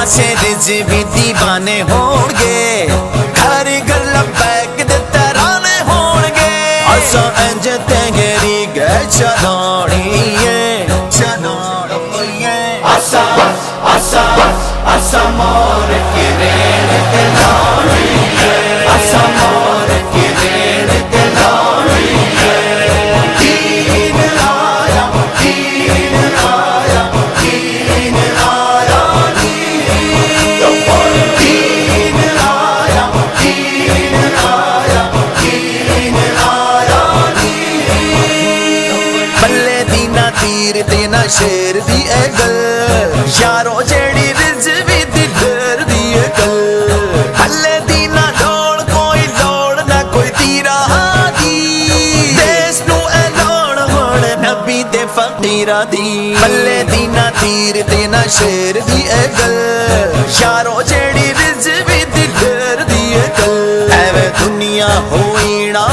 पासे रिजवी दीवाने होंगे, हर गल बैग दे तराने होंगे। असा इंज तेरी गै चलाणिए चलाणिए, असा असा असा मोर के रेण ते लाणिए, असा मोर के रेण ते लाणिए। दीन आया दीन आया दीन आया दीन आया दीन आया दीन आया। बल्ले दीना तीर देना शेर दी ए गल, यारो जेड़ी रिजवी दी डर दी ए गल। हल्ले दीना दौड़ कोई दौड़ ना कोई तीरा दी, देश नू ऐलान होण नबी दे फकीरा दी। बल्ले दीना तीर देना शेर दी ए गल, यारो जेड़ी रिजवी दी डर दी ए गल। एवे दुनिया होई ना